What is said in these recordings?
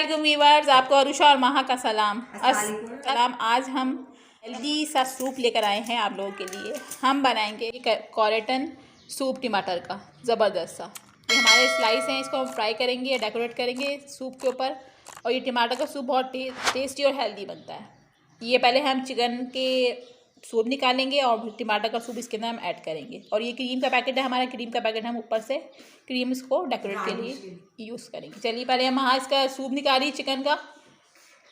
अस्सलामुअलैकुम वीवर्स, आपको अरुषा और महा का सलाम। आज हम हेल्दी सा सूप लेकर आए हैं आप लोगों के लिए। हम बनाएंगे कॉरेटन सूप टमाटर का, ज़बरदस्त सा। ये हमारे स्लाइस हैं, इसको हम फ्राई करेंगे, डेकोरेट करेंगे सूप के ऊपर। और ये टमाटर का सूप बहुत टेस्टी और हेल्दी बनता है। ये पहले हम चिकन के सूप निकालेंगे और टमाटर का सूप इसके अंदर हम ऐड करेंगे। और ये क्रीम का पैकेट है हमारा, क्रीम का पैकेट हम ऊपर से क्रीम इसको डेकोरेट के लिए यूज़ करेंगे। चलिए पहले हम इसका सूप निकालिए चिकन का।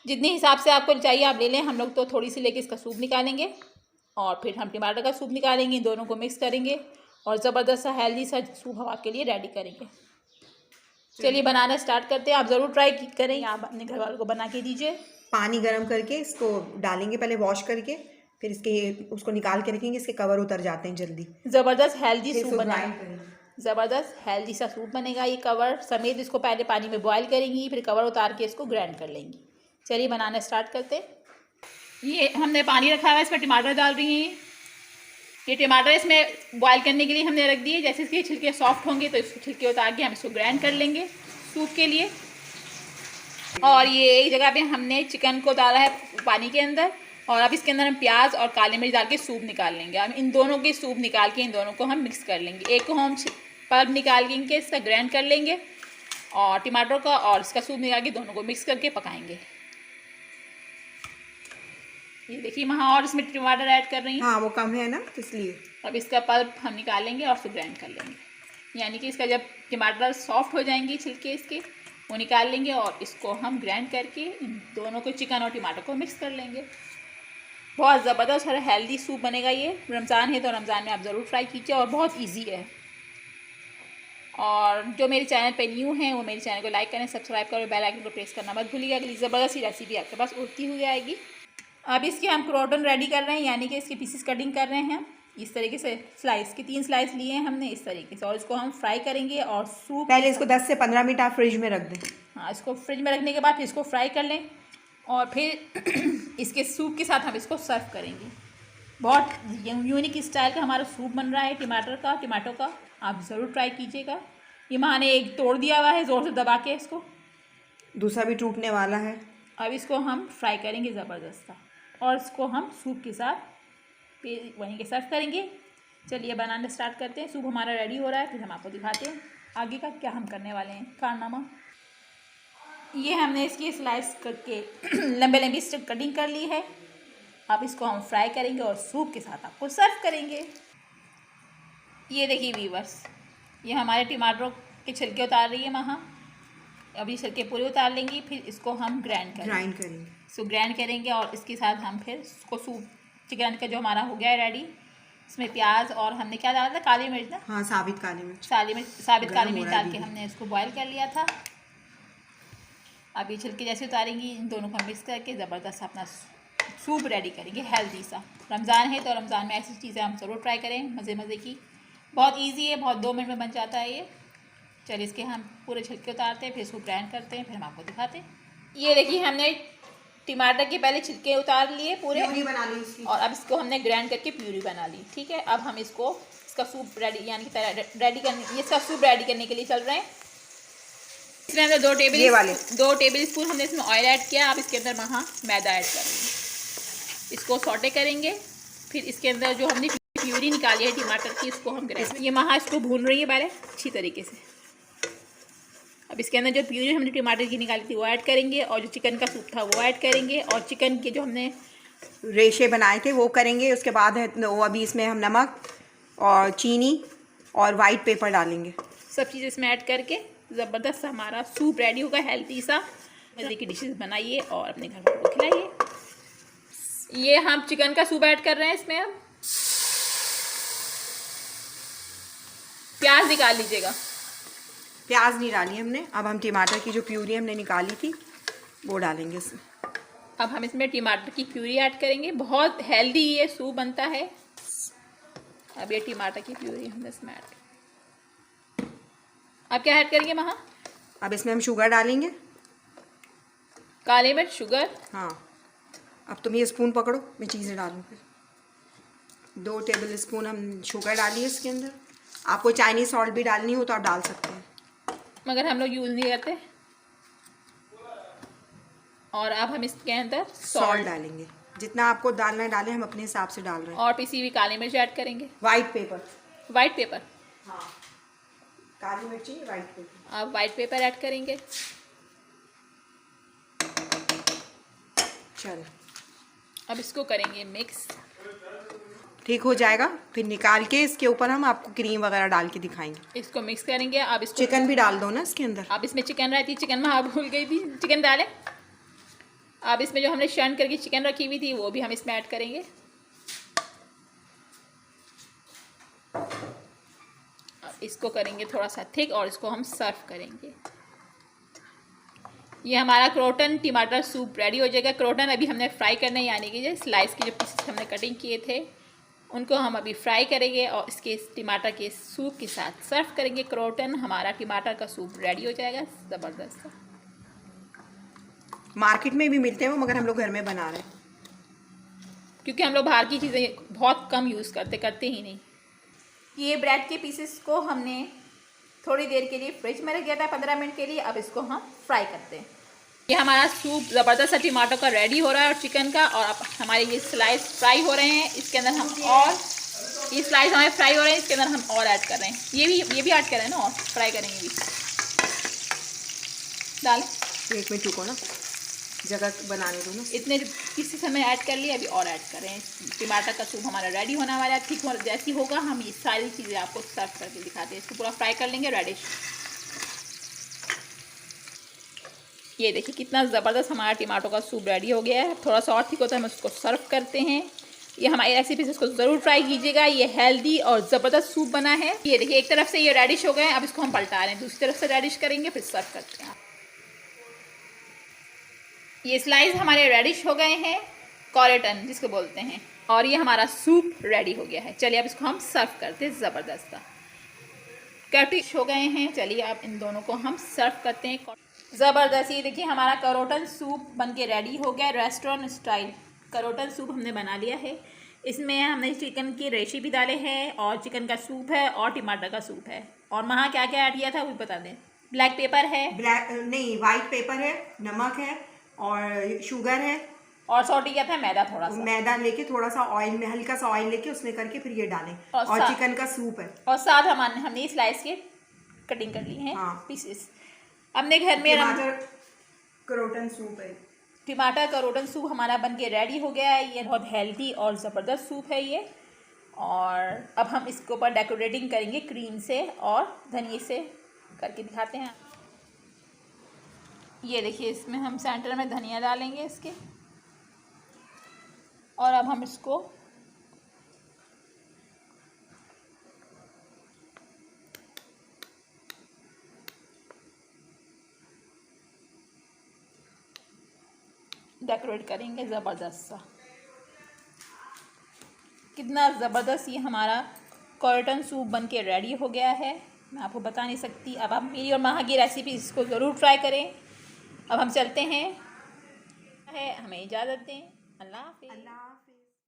जितने हिसाब से आपको चाहिए आप ले लें, हम लोग तो थोड़ी सी लेके इसका सूप निकालेंगे और फिर हम टमाटर का सूप निकालेंगे, दोनों को मिक्स करेंगे और ज़बरदस्त सा हेल्दी सा सूप हम आपके लिए रेडी करेंगे। चलिए बनाना स्टार्ट करते हैं। आप ज़रूर ट्राई करें, आप अपने घर वालों को बना के दीजिए। पानी गर्म करके इसको डालेंगे, पहले वॉश करके, फिर इसके उसको निकाल के रखेंगे, इसके कवर उतर जाते हैं जल्दी। ज़बरदस्त हेल्दी सूप बनेगा, ज़बरदस्त हेल्दी सा सूप बनेगा। ये कवर समेत इसको पहले पानी में बॉईल करेंगी, फिर कवर उतार के इसको ग्राइंड कर लेंगी। चलिए बनाना स्टार्ट करते। ये हमने पानी रखा हुआ है, इसमें टमाटर डाल रही हैं। ये टमाटर इसमें बॉईल करने के लिए हमने रख दिए। जैसे इसके छिलके सॉफ्ट होंगे तो इसको छिलके उतार के हम इसको ग्राइंड कर लेंगे सूप के लिए। और ये एक जगह पे हमने चिकन को डाला है पानी के अंदर, और अब इसके अंदर हम प्याज और काली मिर्च डाल के सूप निकाल लेंगे। अब इन दोनों के सूप निकाल के इन दोनों को हम मिक्स कर लेंगे। एक को हम पल्प निकाल के इसका ग्राइंड कर लेंगे और टमाटर का और इसका सूप निकाल के दोनों को मिक्स करके पकाएंगे। ये देखिए वहाँ और इसमें टमाटर ऐड कर रही हैं। हाँ वो कम है ना, तो इसलिए अब इसका पल्प हम निकालेंगे और उसको ग्राइंड कर लेंगे। यानी कि इसका जब टमाटर सॉफ्ट हो जाएंगे छिलके इसके, वो निकाल लेंगे और इसको हम ग्राइंड करके इन दोनों को चिकन और टमाटर को मिक्स कर लेंगे। बहुत ज़बरदस्त और हेल्दी सूप बनेगा। ये रमज़ान है तो रमज़ान में आप ज़रूर ट्राई कीजिए और बहुत इजी है। और जो मेरे चैनल पे न्यू हैं वो मेरे चैनल को लाइक करें, सब्सक्राइब करें, बेल आइकन को प्रेस करना मत भूलिएगा। अगली ज़बरदस्त सी रेसिपी आपके पास उड़ती हुई आएगी। अब इसके हम क्रोटन रेडी कर रहे हैं, यानी कि इसके पीसेस कटिंग कर रहे हैं। इस तरीके से स्लाइस के 3 स्लाइस लिए हैं हमने इस तरीके से, और इसको हम फ्राई करेंगे। और सूप पहले इसको 10 से 15 मिनट आप फ्रिज में रख दें। हाँ, इसको फ्रिज में रखने के बाद फिर इसको फ्राई कर लें और फिर इसके सूप के साथ हम इसको सर्व करेंगे। बहुत यूनिक स्टाइल का हमारा सूप बन रहा है टमाटो का। आप ज़रूर ट्राई कीजिएगा। ये माँ ने एक तोड़ दिया हुआ है ज़ोर से दबा के, इसको दूसरा भी टूटने वाला है। अब इसको हम फ्राई करेंगे ज़बरदस्त सा, और इसको हम सूप के साथ वहीं के सर्व करेंगे। चलिए बनाना स्टार्ट करते हैं। सूप हमारा रेडी हो रहा है, फिर हम आपको दिखाते हैं आगे का क्या हम करने वाले हैं कारनामा। ये हमने इसकी स्लाइस करके लंबे लंबी कटिंग कर ली है। अब इसको हम फ्राई करेंगे और सूप के साथ आपको सर्व करेंगे। ये देखिए वीवर्स, ये हमारे टमाटरों के छिलके उतार रही है वहाँ। अभी छिलके पूरे उतार लेंगी, फिर इसको हम ग्राइंड करेंगे। इसको ग्राइंड करेंगे और इसके साथ हम फिर इसको सूप चिकन का जो हमारा हो गया है रेडी, इसमें प्याज और हमने क्या डाला था, काली मिर्च ना। हाँ, साबित काली मिर्च डाल के हमने इसको बॉयल कर लिया था। अभी छिलके जैसे उतारेंगी, इन दोनों को मिक्स करके ज़बरदस्त अपना सूप रेडी करेंगे हेल्दी सा। रमज़ान है तो रमज़ान में ऐसी चीज़ें हम ज़रूर ट्राई करें, मज़े की। बहुत इजी है, बहुत 2 मिनट में बन जाता है ये। चलिए इसके हम पूरे छिलके उतारते हैं, फिर इसको ग्राइंड करते हैं, फिर हम आपको दिखाते हैं। ये देखिए हमने टमाटर के पहले छिलके उतार लिए पूरे, प्यूरी बना ली इसकी। और अब इसको हमने ग्राइंड करके प्यूरी बना ली। ठीक है, अब हम इसका सूप रेडी यानी कि रेडी करने, इसका सूप रेडी करने के लिए चल रहे हैं। इसमें हमने 2 टेबल स्पून हमने इसमें ऑयल ऐड किया। अब इसके अंदर वहाँ मैदा ऐड करेंगे, इसको सॉटे करेंगे। फिर इसके अंदर जो हमने प्यूरी निकाली है टमाटर की, इसको हम ये वहाँ इसको भून रही है पहले अच्छी तरीके से। अब इसके अंदर जो प्यूरी हमने टमाटर की निकाली थी वो ऐड करेंगे, और जो चिकन का सूप था वो ऐड करेंगे, और चिकन के जो हमने रेशे बनाए थे वो करेंगे। उसके बाद वो अभी इसमें हम नमक और चीनी और वाइट पेपर डालेंगे। सब चीज़ इसमें ऐड करके ज़बरदस्त हमारा सूप रेडी होगा हेल्दी सा। मज़े की डिशेस बनाइए और अपने घर वालों को खिलाइए। ये हम चिकन का सूप ऐड कर रहे हैं, इसमें हम प्याज निकाल लीजिएगा। प्याज नहीं डाली हमने। अब हम टमाटर की जो प्यूरी हमने निकाली थी वो डालेंगे इसमें। अब हम इसमें टमाटर की प्यूरी ऐड करेंगे। बहुत हेल्दी ये सूप बनता है। अब ये टमाटर की प्यूरी हमने इसमें ऐड, अब क्या ऐड करेंगे वहाँ? अब इसमें हम शुगर डालेंगे, काली मिर्च, शुगर। हाँ, अब तुम ये स्पून पकड़ो, मैं चीज़ें डालूँ। फिर 2 टेबल स्पून हम शुगर डालिए इसके अंदर। आपको चाइनीज़ सॉल्ट भी डालनी हो तो आप डाल सकते हैं, मगर हम लोग यूज़ नहीं करते। और अब हम इसके अंदर सॉल्ट डालेंगे, जितना आपको डालना है डालें, हम अपने हिसाब से डाल रहे हैं। और पिसी हुई काली मिर्च ऐड करेंगे। White paper. वाइट पेपर, हाँ, काली मिर्ची वाइट पेपर। अब वाइट पेपर ऐड करेंगे। चल, अब इसको करेंगे मिक्स। ठीक हो जाएगा, फिर निकाल के इसके ऊपर हम आपको क्रीम वगैरह डाल के दिखाएंगे। इसको मिक्स करेंगे। अब इसको चिकन भी डाल दो ना इसके अंदर। अब इसमें चिकन रहती, चिकन में आप भूल गई थी, चिकन डालें। अब इसमें जो हमने शर्न करके चिकन रखी हुई थी वो भी हम इसमें ऐड करेंगे। अब इसको करेंगे थोड़ा सा थिक और इसको हम सर्व करेंगे। ये हमारा क्रोटन टमाटर सूप रेडी हो जाएगा। क्रोटन अभी हमने फ्राई करना है, यानी कि जो स्लाइस के जो पीसेस हमने कटिंग किए थे उनको हम अभी फ्राई करेंगे और इसके टमाटर के सूप के साथ सर्व करेंगे। क्रोटन हमारा टमाटर का सूप रेडी हो जाएगा, ज़बरदस्त। मार्केट में भी मिलते हैं वो, मगर हम लोग घर में बना रहे हैं क्योंकि हम लोग बाहर की चीज़ें बहुत कम यूज़ करते ही नहीं। ये ब्रेड के पीसेस को हमने थोड़ी देर के लिए फ्रिज में रख दिया था, 15 मिनट के लिए। अब इसको हम फ्राई करते हैं। ये हमारा सूप ज़बरदस्त सा टमाटर का रेडी हो रहा है और चिकन का, और अब हमारे ये स्लाइस फ्राई हो रहे हैं। इसके अंदर हम और ये स्लाइस हमारे फ्राई हो रहे हैं, इसके अंदर हम और ऐड कर रहे हैं। ये भी ऐड कर रहे हैं ना, और फ्राई करेंगे भी। डालें, एक मिनट रुको ना, जगह बनाने दो ना। इतने पीसेस हमें ऐड कर लिए, अभी और ऐड कर रहे हैं। टमाटर का सूप हमारा रेडी होने वाला है। ठीक हो जैसी होगा हम ये सारी चीज़ें आपको सर्व करके दिखाते हैं। इसको पूरा फ्राई कर लेंगे रेडिश। ये देखिए कितना ज़बरदस्त हमारा टमाटो का सूप रेडी हो गया है। थोड़ा सा और ठीक होता है, हम उसको सर्व करते हैं। ये हमारी रेसिपीज, इसको ज़रूर ट्राई कीजिएगा। ये हेल्दी और ज़बरदस्त सूप बना है। ये देखिए एक तरफ से ये रेडिश हो गए, अब इसको हम पलटा रहे हैं, दूसरी तरफ से रेडिश करेंगे, फिर सर्व करते हैं। ये स्लाइस हमारे रेडिश हो गए हैं, कॉरेटन जिसको बोलते हैं, और ये हमारा सूप रेडी हो गया है। चलिए अब इसको हम सर्व करते हैं। ज़बरदस्त कटिश हो गए हैं। चलिए अब इन दोनों को हम सर्व करते हैं। ज़बरदस्त, ये देखिए हमारा करोटन सूप बनके रेडी हो गया। रेस्टोरेंट स्टाइल करोटन सूप हमने बना लिया है। इसमें हमने चिकन की रेशे भी डाले हैं, और चिकन का सूप है, और टमाटर का सूप है, और वहाँ क्या क्या ऐड किया था वो भी बता दें। ब्लैक पेपर है, वाइट पेपर है, नमक है, और शुगर है, और सॉल्ट किया था मैदा, थोड़ा सा मैदा लेके, थोड़ा सा ऑयल में, हल्का सा ऑयल लेके उसमें करके फिर ये डालें, और चिकन का सूप है, और साथ हमने स्लाइस के कटिंग कर ली है पीसेस। अपने घर में टमाटर करोटन सूप है। टमाटर करोटन सूप हमारा बनके रेडी हो गया है। ये बहुत हेल्दी और ज़बरदस्त सूप है ये। और अब हम इसके ऊपर डेकोरेटिंग करेंगे क्रीम से और धनिया से, करके दिखाते हैं। ये देखिए इसमें हम सेंटर में धनिया डालेंगे इसके, और अब हम इसको डेकोरेट करेंगे। ज़बरदस्त सा, कितना ज़बरदस्त ये हमारा कॉटन सूप बनके रेडी हो गया है, मैं आपको बता नहीं सकती। अब आप मेरी और माँ की रेसिपी इसको ज़रूर ट्राई करें। अब हम चलते हैं, हमें इजाज़त दें। अल्लाह हाफ़िज़।